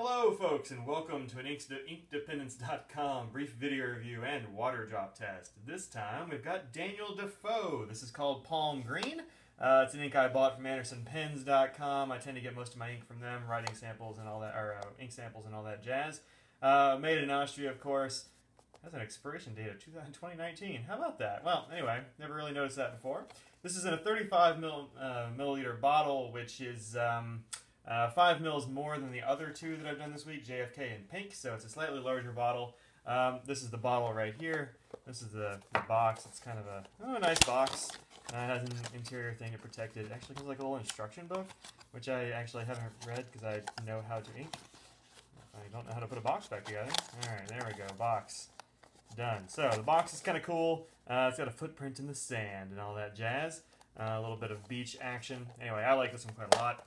Hello folks and welcome to an inkdependence.com brief video review and water drop test. This time we've got Daniel Defoe. This is called Palm Green. It's an ink I bought from AndersonPens.com. I tend to get most of my ink from them, writing samples and all that, or ink samples and all that jazz. Made in Austria, of course. Has an expiration date of 2019. How about that? Well, anyway, never really noticed that before. This is in a 35 milliliter bottle, which is 5 mils more than the other two that I've done this week, JFK and Pink, so it's a slightly larger bottle. This is the bottle right here. This is the box. It's kind of a nice box. It has an interior thing to protect it. It actually comes like a little instruction book, which I actually haven't read because I know how to ink. I don't know how to put a box back together. Alright, there we go. Box. Done. So, the box is kind of cool. It's got a footprint in the sand and all that jazz. A little bit of beach action. Anyway, I like this one quite a lot.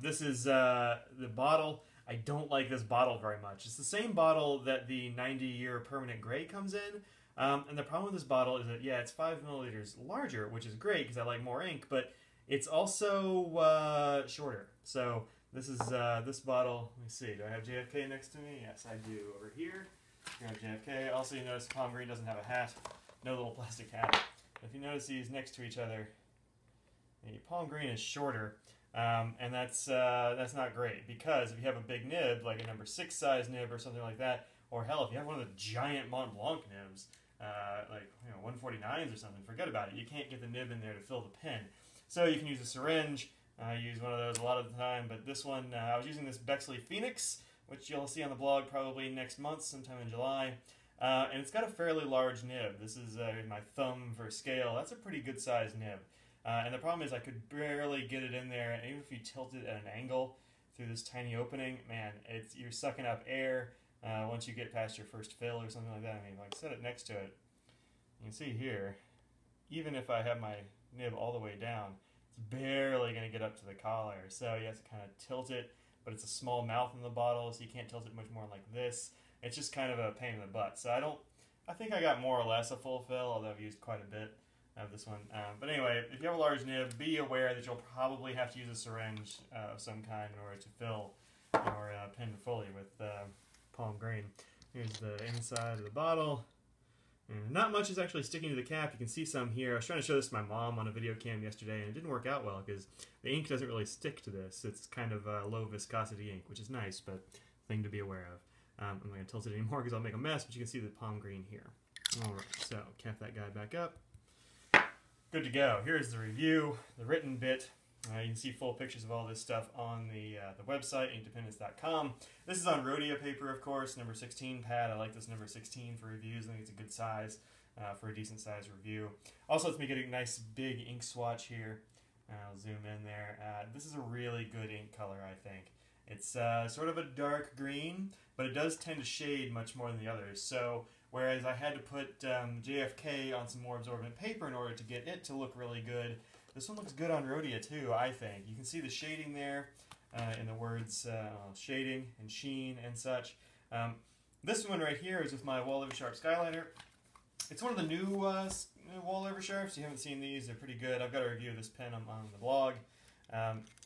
This is the bottle. I don't like this bottle very much. It's the same bottle that the 90-year permanent gray comes in. And the problem with this bottle is that, yeah, it's 5 milliliters larger, which is great because I like more ink, but it's also shorter. So this is this bottle. Let me see. Do I have JFK next to me? Yes, I do. Over here. Here I have JFK. Also, you notice Palm Green doesn't have a hat. No little plastic hat. If you notice these next to each other, the Palm Green is shorter. And that's not great because if you have a big nib, like a number 6 size nib or something like that, or hell, if you have one of the giant Montblanc nibs, like 149s or something, forget about it. You can't get the nib in there to fill the pen. So you can use a syringe. I use one of those a lot of the time, but this one, I was using this Bexley Phoenix, which you'll see on the blog probably next month, sometime in July. And it's got a fairly large nib. This is my thumb for scale. That's a pretty good sized nib. And the problem is I could barely get it in there, and even if you tilt it at an angle through this tiny opening, man, you're sucking up air once you get past your first fill or something like that. I mean, if I set it next to it, you can see here, even if I have my nib all the way down, it's barely going to get up to the collar. So you have to kind of tilt it, but it's a small mouth in the bottle, so you can't tilt it much more like this. It's just kind of a pain in the butt. So I think I got more or less a full fill, although I've used quite a bit of this one. But anyway, if you have a large nib, be aware that you'll probably have to use a syringe of some kind in order to fill your pen fully with Palm Green. Here's the inside of the bottle. And not much is actually sticking to the cap. You can see some here. I was trying to show this to my mom on a video cam yesterday, and it didn't work out well because the ink doesn't really stick to this. It's kind of low viscosity ink, which is nice, but thing to be aware of. I'm not going to tilt it anymore because I'll make a mess, but you can see the Palm Green here. Alright, so cap that guy back up. Good to go. Here's the review, the written bit. You can see full pictures of all this stuff on the website, inkdependence.com. This is on Rhodia paper, of course, number 16 pad. I like this number 16 for reviews. I think it's a good size for a decent size review. Also, let's make it a nice big ink swatch here. I'll zoom in there. This is a really good ink color, I think. It's sort of a dark green, but it does tend to shade much more than the others. So, whereas I had to put JFK on some more absorbent paper in order to get it to look really good, this one looks good on Rhodia too, I think. You can see the shading there in the words shading and sheen and such. This one right here is with my Wall Eversharp Skyliner. It's one of the new Wall Eversharps. You haven't seen these, they're pretty good. I've got a review of this pen on the blog.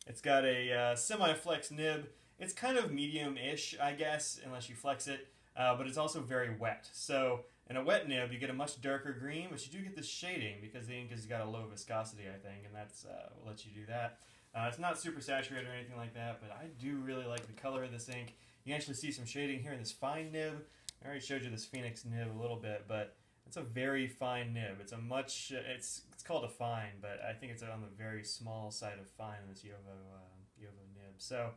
It's got a semi-flex nib. It's kind of medium-ish, I guess, unless you flex it. But it's also very wet. So in a wet nib, you get a much darker green, but you do get this shading because the ink has got a low viscosity, I think, and that's what lets you do that. It's not super saturated or anything like that, but I do really like the color of this ink. You can actually see some shading here in this fine nib. I already showed you this Phoenix nib a little bit, but it's a very fine nib. It's a much, it's called a fine, but I think it's on the very small side of fine in this Yovo nib. So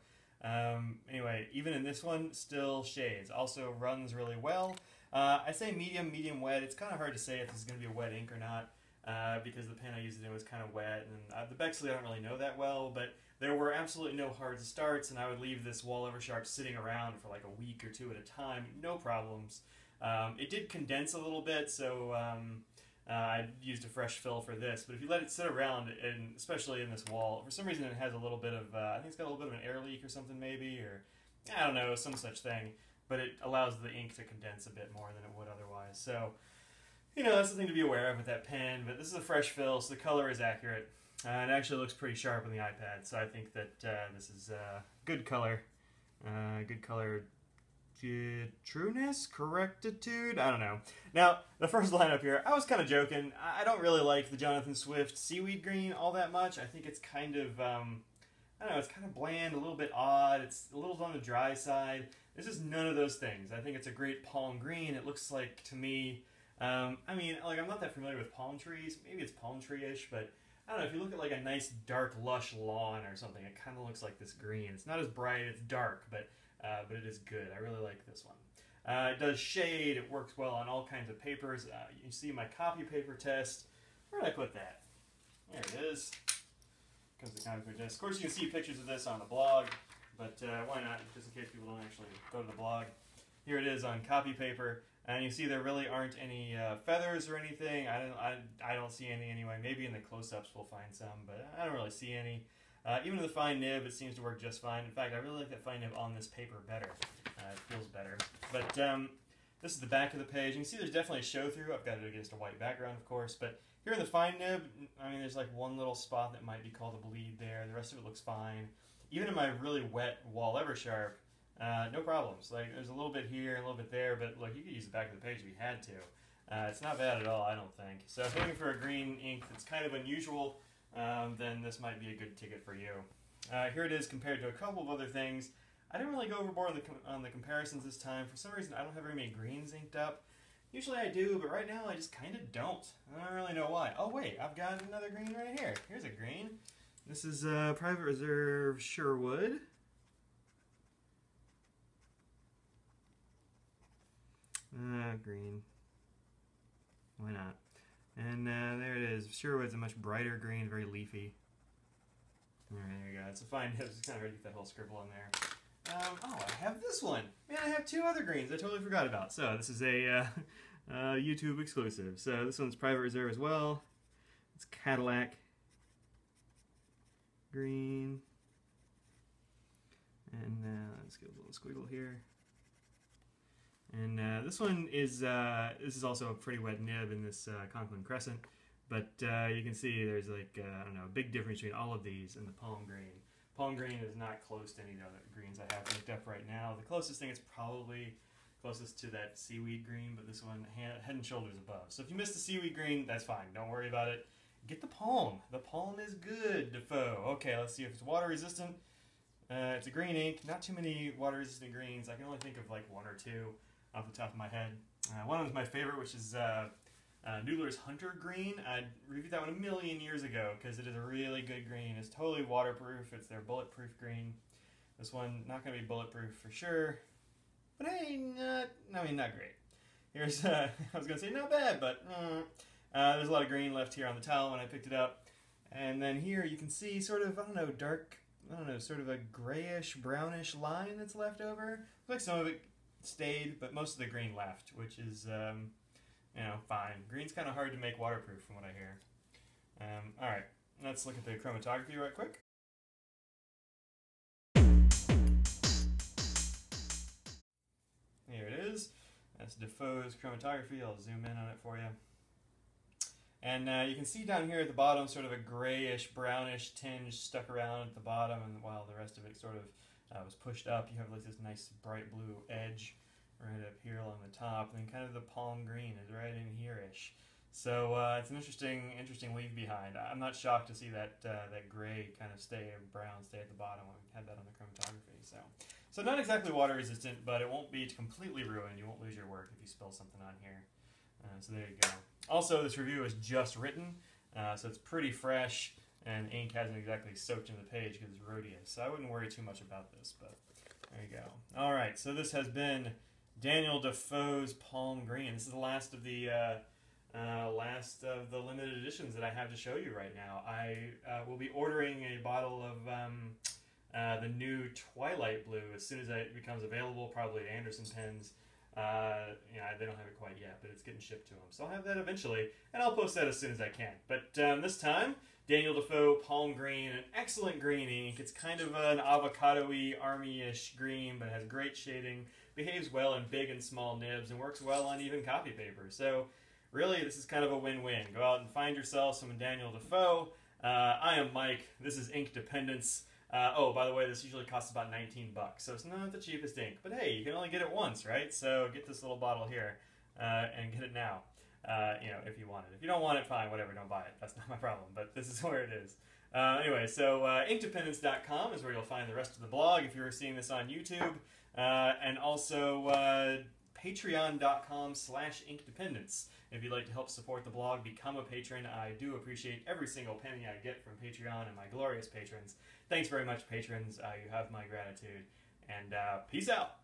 anyway, even in this one, still shades. Also runs really well. I say medium wet. It's kind of hard to say if this is going to be a wet ink or not because the pen I used it in was kind of wet. And the Bexley I don't really know that well, but there were absolutely no hard starts, and I would leave this Wall Eversharp sitting around for like a week or two at a time, no problems. It did condense a little bit, so I used a fresh fill for this, but if you let it sit around, and especially in this wall, for some reason it has a little bit of, I think it's got a little bit of an air leak or something maybe, or I don't know, some such thing, but it allows the ink to condense a bit more than it would otherwise. So, you know, that's the thing to be aware of with that pen, but this is a fresh fill, so the color is accurate. It actually looks pretty sharp on the iPad, so I think that this is a good color Good color. Trueness? Correctitude? I don't know. Now, the first line up here, I was kind of joking. I don't really like the Jonathan Swift seaweed green all that much. I think it's kind of, I don't know, it's kind of bland, a little bit odd. It's a little on the dry side. This is none of those things. I think it's a great palm green. It looks like, to me, I mean, like, I'm not that familiar with palm trees. Maybe it's palm tree-ish, but I don't know, if you look at like a nice dark lush lawn or something, it kind of looks like this green. It's not as bright, it's dark, but it is good. I really like this one. It does shade, it works well on all kinds of papers. You see my copy paper test. Where did I put that? There it is. Comes the copy paper test. Of course you can see pictures of this on the blog, but why not, just in case people don't actually go to the blog. Here it is on copy paper. And you see there really aren't any feathers or anything. I don't see any anyway. Maybe in the close-ups we'll find some, but I don't really see any. Even with the fine nib, it seems to work just fine. In fact, I really like that fine nib on this paper better. It feels better. But this is the back of the page. You can see there's definitely a show-through. I've got it against a white background, of course. But here in the fine nib, I mean, there's like one little spot that might be called a bleed there. The rest of it looks fine. Even in my really wet Wall Eversharp, no problems. Like, there's a little bit here and a little bit there, but look, you could use the back of the page if you had to. It's not bad at all, I don't think. So if you're looking for a green ink that's kind of unusual, then this might be a good ticket for you. Here it is compared to a couple of other things. I didn't really go overboard on the comparisons this time. For some reason, I don't have very many greens inked up. Usually I do, but right now I just kind of don't. I don't really know why. Oh wait, I've got another green right here. Here's a green. This is Private Reserve Sherwood. Green. Why not? And there it is. Sherwood's a much brighter green, very leafy. Alright, there you go. It's a fine nib. It's kind of hard to get that whole scribble in there. Oh, I have this one. Man, I have two other greens I totally forgot about. So this is a YouTube exclusive. So this one's Private Reserve as well. It's Cadillac green. And let's get a little squiggle here. And this one is also a pretty wet nib in this Conklin Crescent, but you can see there's like I don't know, a big difference between all of these and the palm green. Palm green is not close to any of the other greens I have looked up right now. The closest thing is probably closest to that seaweed green, but this one head and shoulders above. So if you missed the seaweed green, that's fine. Don't worry about it. Get the palm. The palm is good, Defoe. Okay, let's see if it's water resistant. It's a green ink. Not too many water resistant greens. I can only think of like one or two off the top of my head. One of them is my favorite, which is Noodler's Hunter Green. I reviewed that one a million years ago because it is a really good green. It's totally waterproof. It's their bulletproof green. This one, not going to be bulletproof for sure. But hey, not great. Here's, I was going to say not bad, but there's a lot of green left here on the towel when I picked it up. And then here you can see sort of, I don't know, dark, I don't know, sort of a grayish, brownish line that's left over. Looks like some of it stayed, but most of the green left, which is, you know, fine. Green's kind of hard to make waterproof from what I hear. Alright, let's look at the chromatography right quick. Here it is. That's Defoe's chromatography. I'll zoom in on it for you. And you can see down here at the bottom sort of a grayish, brownish tinge stuck around at the bottom, and while the rest of it sort of was pushed up, you have like this nice bright blue edge right up here along the top, and then kind of the palm green is right in here-ish. So it's an interesting leave behind. I'm not shocked to see that that gray kind of stay, or brown stay at the bottom when we had that on the chromatography. So not exactly water resistant, but it won't be completely ruined. You won't lose your work if you spill something on here. So there you go. Also, this review is just written, so it's pretty fresh, and ink hasn't exactly soaked into the page because it's rhodius. So I wouldn't worry too much about this, but there you go. All right, so this has been Daniel Defoe's Palm Green. This is the last of the limited editions that I have to show you right now. I will be ordering a bottle of the new Twilight Blue as soon as it becomes available, probably at Anderson Pens. They don't have it quite yet, but it's getting shipped to them. So I'll have that eventually, and I'll post that as soon as I can. But this time, Daniel Defoe Palm Green, an excellent green ink. It's kind of an avocado-y, army-ish green, but has great shading, behaves well in big and small nibs, and works well on even copy paper. So really, this is kind of a win-win. Go out and find yourself some Daniel Defoe. I am Mike. This is Ink Dependence. Oh, by the way, this usually costs about 19 bucks, so it's not the cheapest ink. But hey, you can only get it once, right? So get this little bottle here and get it now. If you want it. If you don't want it, fine, whatever, don't buy it. That's not my problem, but this is where it is. Anyway, so inkdependence.com is where you'll find the rest of the blog if you're seeing this on YouTube. And also patreon.com/inkdependence. If you'd like to help support the blog, become a patron. I do appreciate every single penny I get from Patreon and my glorious patrons. Thanks very much, patrons. You have my gratitude. And peace out.